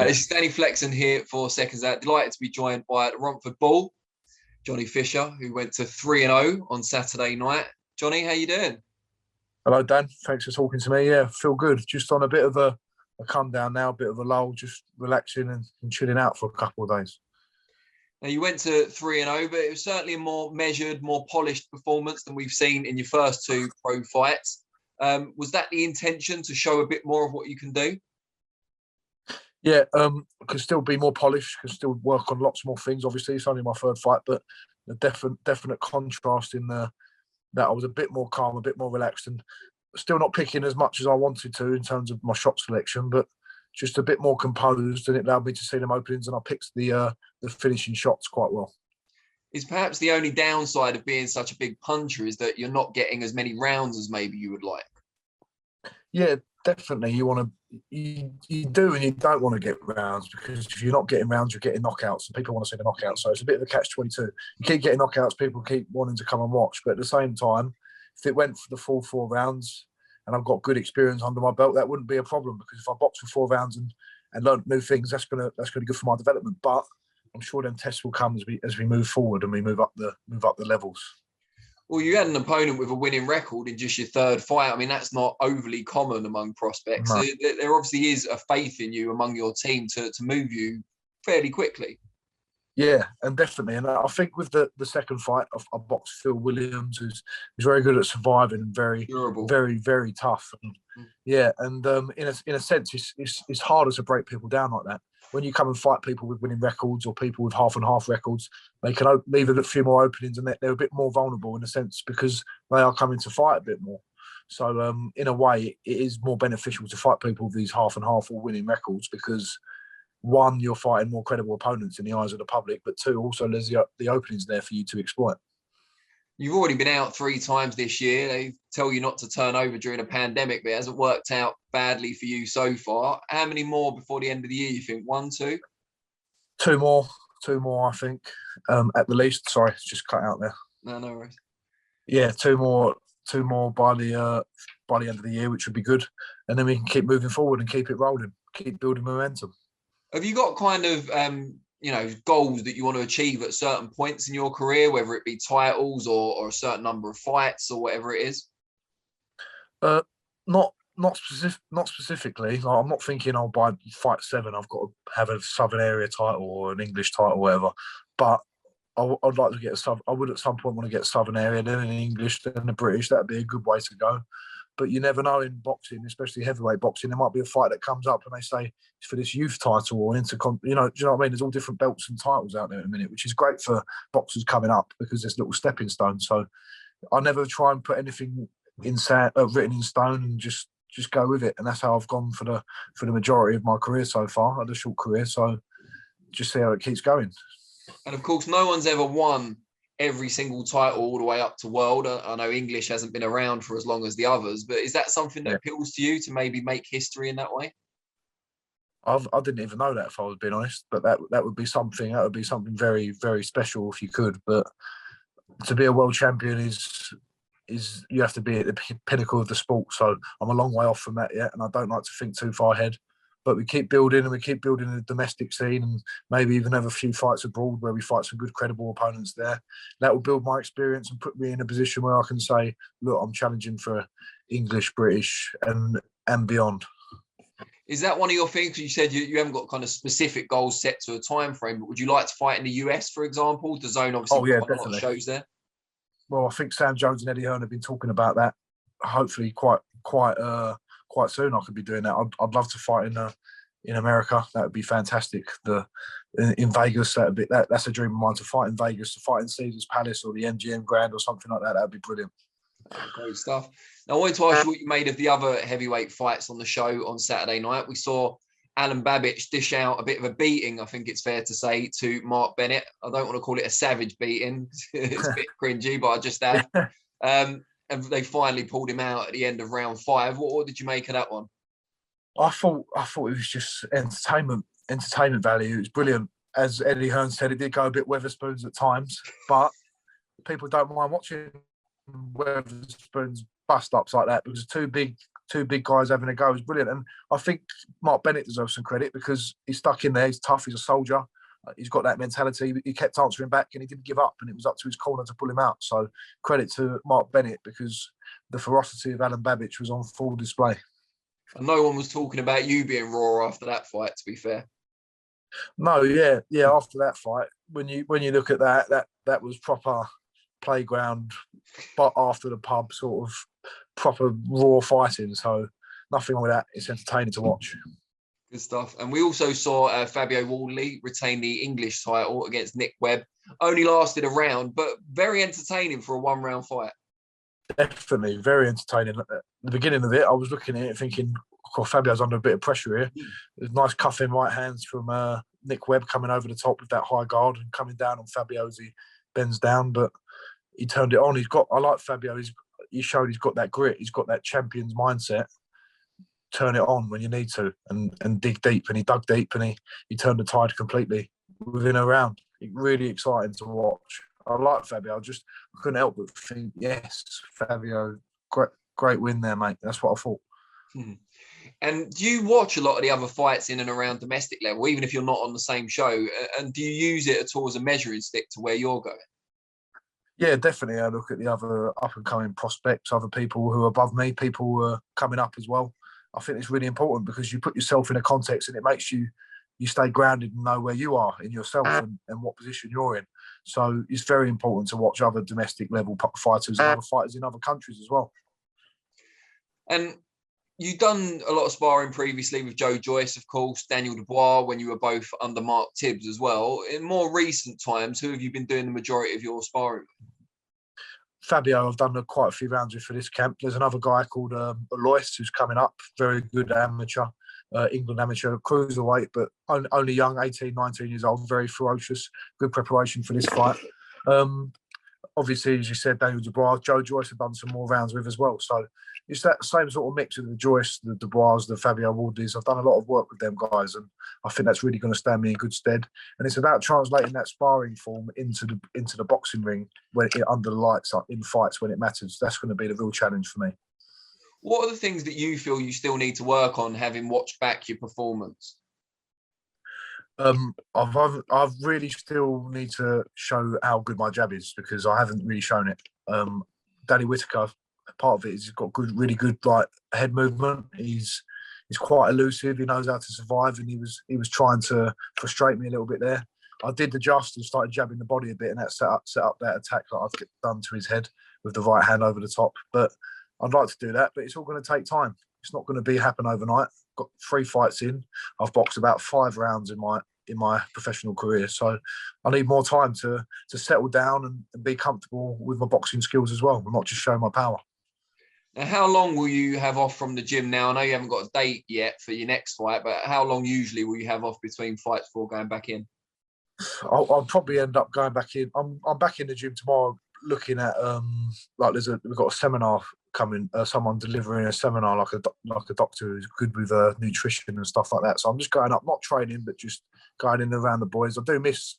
This is Danny Flexen here for SecondsOut. Delighted to be joined by the Romford Bull, Johnny Fisher, who went to 3-0 on Saturday night. Johnny, how you doing? Hello, Dan. Thanks for talking to me. Yeah, feel good. Just on a bit of a come down now, a bit of a lull, just relaxing and chilling out for a couple of days. Now, you went to 3-0, but it was certainly a more measured, more polished performance than we've seen in your first two pro fights. Was that the intention, to show a bit more of what you can do? Yeah, could still be more polished, could still work on lots more things. Obviously, it's only my third fight, but a definite contrast in that I was a bit more calm, a bit more relaxed, and still not picking as much as I wanted to in terms of my shot selection, but just a bit more composed, and it allowed me to see them openings, and I picked the finishing shots quite well. Is perhaps the only downside of being such a big puncher is that you're not getting as many rounds as maybe you would like? Yeah, definitely. You do and you don't want to get rounds, because if you're not getting rounds, you're getting knockouts, and people want to see the knockouts. So it's a bit of a catch-22. You keep getting knockouts, people keep wanting to come and watch. But at the same time, if it went for the full 4 rounds and I've got good experience under my belt, that wouldn't be a problem, because if I box for 4 rounds and learn new things, that's gonna be good for my development. But I'm sure them tests will come as we move forward and we move up the levels. Well, you had an opponent with a winning record in just your third fight. I mean, that's not overly common among prospects. No. So there obviously is a faith in you among your team to move you fairly quickly. Yeah, and definitely. And I think with the second fight, I boxed Phil Williams, who's very good at surviving and very durable, very, very tough. And yeah, and in a sense, it's harder to break people down like that. When you come and fight people with winning records or people with half and half records, they can leave a few more openings, and they're a bit more vulnerable in a sense, because they are coming to fight a bit more. So in a way, it is more beneficial to fight people with these half and half or winning records, because one, you're fighting more credible opponents in the eyes of the public, but two, also there's the openings there for you to exploit. You've already been out 3 times this year. They tell you not to turn over during a pandemic, but it hasn't worked out badly for you so far. How many more before the end of the year, you think? 1, 2? 2 more, I think, at the least. Sorry, it's just cut out there. No worries. Yeah, 2 more by the end of the year, which would be good. And then we can keep moving forward and keep it rolling, keep building momentum. Have you got kind of goals that you want to achieve at certain points in your career, whether it be titles or a certain number of fights or whatever it is? Not specifically. Like, I'm not thinking, by fight 7 I've got to have a Southern area title or an English title, whatever. But I'd like to get I would at some point want to get Southern area, then an English, then a British. That'd be a good way to go. But you never know in boxing, especially heavyweight boxing. There might be a fight that comes up and they say it's for this youth title or intercon. Do you know what I mean? There's all different belts and titles out there at the minute, which is great for boxers coming up, because there's little stepping stones. So I never try and put anything written in stone, and just go with it. And that's how I've gone for the majority of my career so far. I had a short career, so just see how it keeps going. And of course, no one's ever won every single title all the way up to world. I know English hasn't been around for as long as the others, but is that something that appeals to you, to maybe make history in that way? I didn't even know that, if I was being honest, but that would be something. That would be something very, very special if you could. But to be a world champion is you have to be at the pinnacle of the sport. So I'm a long way off from that yet, and I don't like to think too far ahead. But we keep building, and we keep building the domestic scene, and maybe even have a few fights abroad where we fight some good, credible opponents there. That will build my experience and put me in a position where I can say, look, I'm challenging for English, British, and beyond. Is that one of your things? You said you haven't got kind of specific goals set to a time frame, but would you like to fight in the US, for example? The zone obviously got a lot of shows there. Well, I think Sam Jones and Eddie Hearn have been talking about that. Hopefully, quite soon I could be doing that. I'd love to fight in America. That would be fantastic. In Vegas, that's a dream of mine, to fight in Vegas, to fight in Caesars Palace or the MGM Grand or something like that. That'd be brilliant. Great stuff. Now, I wanted to ask you what you made of the other heavyweight fights on the show on Saturday night. We saw Alan Babich dish out a bit of a beating, I think it's fair to say, to Mark Bennett. I don't want to call it a savage beating. It's a bit cringy, but I just have. And they finally pulled him out at the end of round 5. What did you make of that one? I thought it was just entertainment value. It was brilliant. As Eddie Hearn said, it did go a bit Weatherspoons at times, but people don't mind watching Weatherspoons bust ups like that, because 2 big two big guys having a go is brilliant. And I think Mark Bennett deserves some credit because he's stuck in there. He's tough. He's a soldier. He's got that mentality. He kept answering back and he didn't give up. And it was up to his corner to pull him out. So credit to Mark Bennett because the ferocity of Alan Babich was on full display. And no one was talking about you being raw after that fight, to be fair. No, yeah. After that fight, when you look at that was proper playground, but after the pub, sort of proper raw fighting. So nothing wrong with that. It's entertaining to watch. Good stuff. And we also saw Fabio Wardley retain the English title against Nick Webb. Only lasted a round, but very entertaining for a one-round fight. Definitely very entertaining. At the beginning of it, I was looking at it thinking, Fabio's under a bit of pressure here. There's nice cuffing right hands from Nick Webb coming over the top with that high guard and coming down on Fabio as he bends down, but he turned it on. I like Fabio. He showed he's got that grit. He's got that champion's mindset. Turn it on when you need to and dig deep. And he dug deep and he turned the tide completely within a round. Really exciting to watch. I like Fabio. I couldn't help but think, yes, Fabio, great win there, mate. That's what I thought. And do you watch a lot of the other fights in and around domestic level, even if you're not on the same show? And do you use it at all as a measuring stick to where you're going? Yeah, definitely. I look at the other up-and-coming prospects, other people who are above me, people who are coming up as well. I think it's really important because you put yourself in a context and it makes you stay grounded and know where you are in yourself and what position you're in. So it's very important to watch other domestic level fighters and other fighters in other countries as well. And you've done a lot of sparring previously with Joe Joyce, of course, Daniel Dubois, when you were both under Mark Tibbs as well. In more recent times, who have you been doing the majority of your sparring with? Fabio, I've done quite a few rounds with for this camp. There's another guy called Alois who's coming up, very good amateur, England amateur, cruiserweight, but only young, 18, 19 years old, very ferocious, good preparation for this fight. Obviously, as you said, Daniel Dubois, Joe Joyce have done some more rounds with as well. So it's that same sort of mix of the Joyce, the Dubois, the Fabio Wardleys. I've done a lot of work with them guys, and I think that's really going to stand me in good stead. And it's about translating that sparring form into the boxing ring when under the lights, in fights when it matters. That's going to be the real challenge for me. What are the things that you feel you still need to work on, having watched back your performance? I've really still need to show how good my jab is because I haven't really shown it. Danny Whittaker, part of it is he's got really good like head movement. He's quite elusive. He knows how to survive, and he was trying to frustrate me a little bit there. I did adjust and started jabbing the body a bit, and that set up that attack that I've done to his head with the right hand over the top. But I'd like to do that, but it's all going to take time. It's not going to happen overnight. Got 3 fights in. I've boxed about 5 rounds in my professional career, so I need more time to settle down and be comfortable with my boxing skills as well, and not just show my power. Now, how long will you have off from the gym now? I know you haven't got a date yet for your next fight, but how long usually will you have off between fights before going back in? I'll probably end up going back in. I'm back in the gym tomorrow, looking at we've got a seminar coming. Someone delivering a seminar like a doctor who's good with nutrition and stuff like that. So I'm just going up, not training, but just going in around the boys. I do miss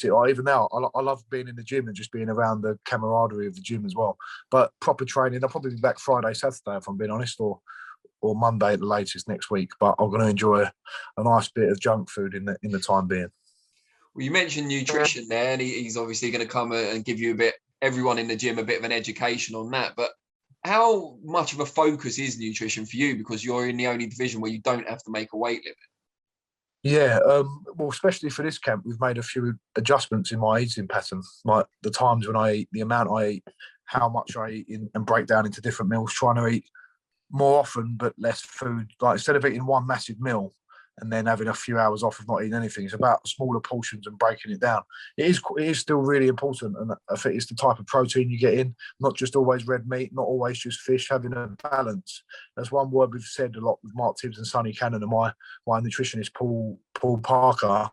it. Like, even now, I love being in the gym and just being around the camaraderie of the gym as well. But proper training, I'll probably be back Friday, Saturday, if I'm being honest, or Monday at the latest next week. But I'm going to enjoy a nice bit of junk food in the time being. Well, you mentioned nutrition there, and he's obviously going to come and give you everyone in the gym a bit of an education on that. But how much of a focus is nutrition for you? Because you're in the only division where you don't have to make a weight limit. Yeah, well, especially for this camp, we've made a few adjustments in my eating pattern, like the times when I eat, the amount I eat, how much I eat, and break down into different meals, trying to eat more often but less food. Like, instead of eating one massive meal and then having a few hours off of not eating anything, it's about smaller portions and breaking it down. It is still really important, and I think it's the type of protein you get in, not just always red meat, not always just fish, having a balance. That's one word we've said a lot with Mark Tibbs and Sonny Cannon and my nutritionist Paul Parker.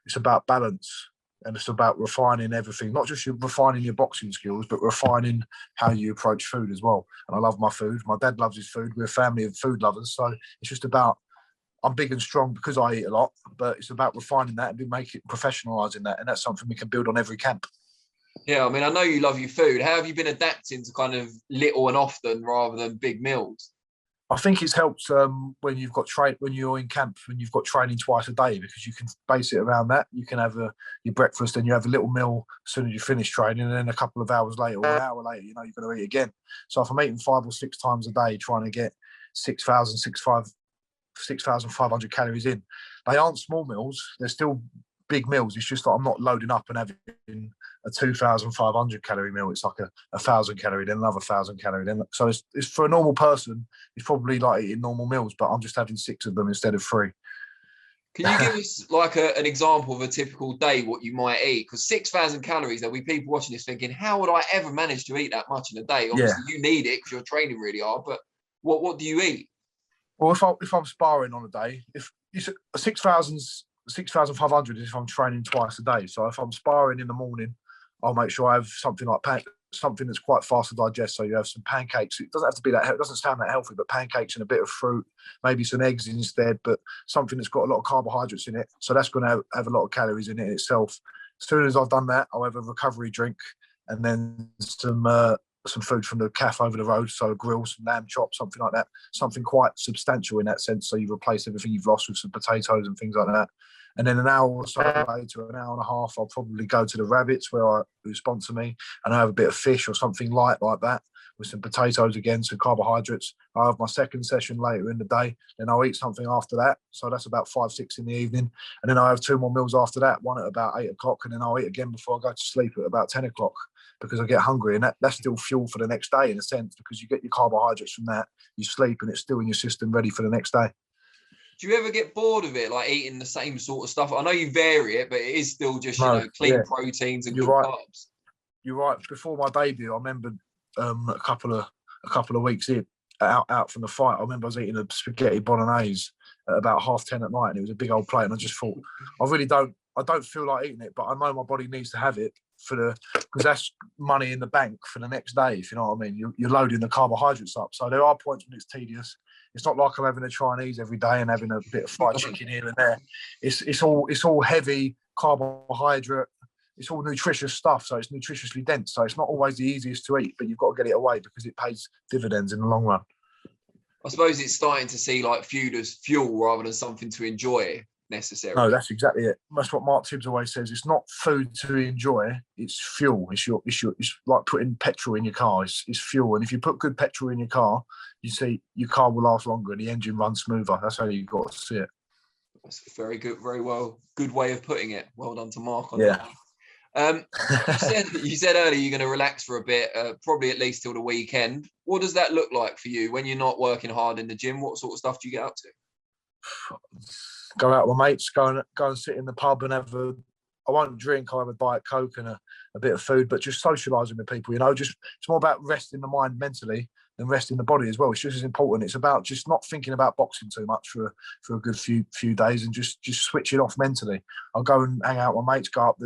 It's about balance, and it's about refining everything, not just refining your boxing skills, but refining how you approach food as well. And I love my food. My dad loves his food. We're a family of food lovers, so it's just about, I'm big and strong because I eat a lot, but it's about refining that and professionalising that, and that's something we can build on every camp. Yeah, I mean, I know you love your food. How have you been adapting to kind of little and often rather than big meals? I think it's helped when you've got when you're in camp, when you've got training twice a day, because you can base it around that. You can have your breakfast and you have a little meal as soon as you finish training, and then a couple of hours later or an hour later, you're going to eat again. So if I'm eating 5 or 6 times a day, trying to get 6,500 calories in, they aren't small meals. They're still big meals. It's just that I'm not loading up and having a 2,500 calorie meal. It's like a 1,000 calorie, then another 1,000 calorie. Then so it's for a normal person. It's probably like eating normal meals, but I'm just having 6 of them instead of 3. Can you give us like an example of a typical day, what you might eat? Because 6,000 calories, there'll be people watching this thinking, how would I ever manage to eat that much in a day? Obviously, you need it because you're training really hard, but what do you eat? Well, if I'm sparring on a day, if it's 6,500 is if I'm training twice a day. So if I'm sparring in the morning, I'll make sure I have something like something that's quite fast to digest. So you have some pancakes. It doesn't have to be that. It doesn't sound that healthy, but pancakes and a bit of fruit, maybe some eggs instead. But something that's got a lot of carbohydrates in it. So that's going to have a lot of calories in it itself. As soon as I've done that, I'll have a recovery drink and then some food from the cafe over the road. So a grill, some lamb chops, something like that. Something quite substantial in that sense. So you replace everything you've lost with some potatoes and things like that. And then an hour or so later, an hour and a half, I'll probably go to the Rabbits who sponsor me, and I have a bit of fish or something light like that with some potatoes again, some carbohydrates. I have my second session later in the day, then I'll eat something after that. So that's about 5, 6 in the evening. And then I have 2 more meals after that, one at about 8 o'clock, and then I'll eat again before I go to sleep at about 10 o'clock because I get hungry. And that's still fuel for the next day in a sense, because you get your carbohydrates from that, you sleep, and it's still in your system ready for the next day. Do you ever get bored of it, like eating the same sort of stuff? I know you vary it, but it is still just, clean proteins and good carbs. You're right. Before my debut, I remember a couple of weeks in, out from the fight, I remember I was eating a spaghetti bolognese at about 10:30 at night, and it was a big old plate, and I just thought, I don't feel like eating it, but I know my body needs to have it because that's money in the bank for the next day, if you know what I mean. You're loading the carbohydrates up. So there are points when it's tedious. It's not like I'm having a Chinese every day and having a bit of fried chicken here and there. It's all heavy carbohydrate. It's all nutritious stuff, so it's nutritiously dense. So it's not always the easiest to eat, but you've got to get it away because it pays dividends in the long run. I suppose it's starting to see like food as fuel rather than something to enjoy necessarily. No, that's exactly it. That's what Mark Tibbs always says. It's not food to enjoy; it's fuel. It's like putting petrol in your car. It's fuel, and if you put good petrol in your car, you see your car will last longer and the engine runs smoother. That's how you've got to see it. That's very good, good way of putting it. Well done to Mark on that. You said earlier you're going to relax for a bit, probably at least till the weekend. What does that look like for you when you're not working hard in the gym? What sort of stuff do you get up to? Go out with mates, go and sit in the pub and I won't drink, I'll have a Diet Coke and a bit of food, but just socialising with people, it's more about resting the mind mentally than resting the body as well. It's just as important. It's about just not thinking about boxing too much for a good few days and just switching off mentally. I'll go and hang out with mates, go up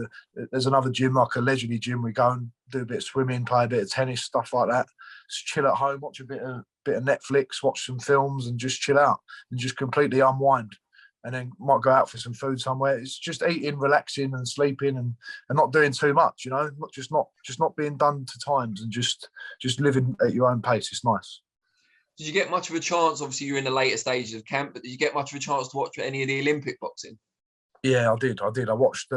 there's another gym, like a leisurely gym. We go and do a bit of swimming, play a bit of tennis, stuff like that. Just chill at home, watch a bit of Netflix, watch some films and just chill out and just completely unwind. And then might go out for some food somewhere. It's just eating, relaxing and sleeping and not doing too much, not being done to times and just living at your own pace. It's nice. Did you get much of a chance? Obviously, you're in the later stages of camp, but did you get much of a chance to watch any of the Olympic boxing? Yeah, I did. I watched,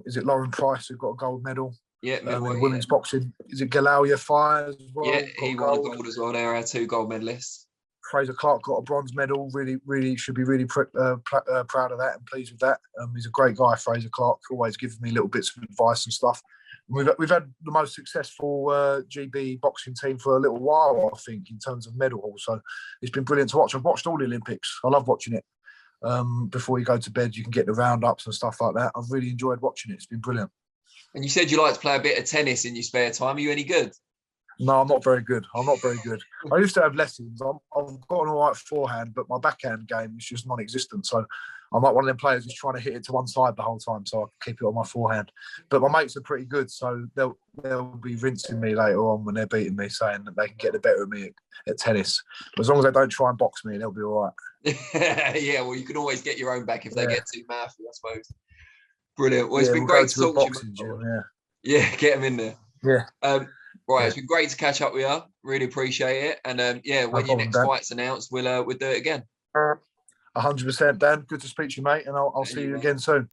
is it Lauren Price who got a gold medal? Yeah, in women's boxing. Is it Galauia Fire as well? Yeah, he won a gold as well. There are 2 gold medalists. Fraser Clark got a bronze medal. Really should be really proud of that and pleased with that. He's a great guy, Fraser Clark. Always gives me little bits of advice and stuff. We've had the most successful GB boxing team for a little while, I think, in terms of medal haul. So it's been brilliant to watch. I've watched all the Olympics. I love watching it. Before you go to bed, you can get the roundups and stuff like that. I've really enjoyed watching it. It's been brilliant. And you said you like to play a bit of tennis in your spare time. Are you any good? No, I'm not very good. I used to have lessons. I've got an all right forehand, but my backhand game is just non-existent. So I'm like one of them players who's trying to hit it to one side the whole time, so I can keep it on my forehand. But my mates are pretty good, so they'll be rinsing me later on when they're beating me, saying that they can get the better of me at tennis. But as long as they don't try and box me, they'll be all right. Yeah, well, you can always get your own back if they get too mouthy, I suppose. Brilliant. Well, it's been great to talk to you. Gym, yeah, get them in there. Yeah. Right, it's been great to catch up with you. Really appreciate it. And yeah, when your problem, next Dan. fight's announced, we'll do it again. 100%, Dan. Good to speak to you, mate, and I'll see you again soon.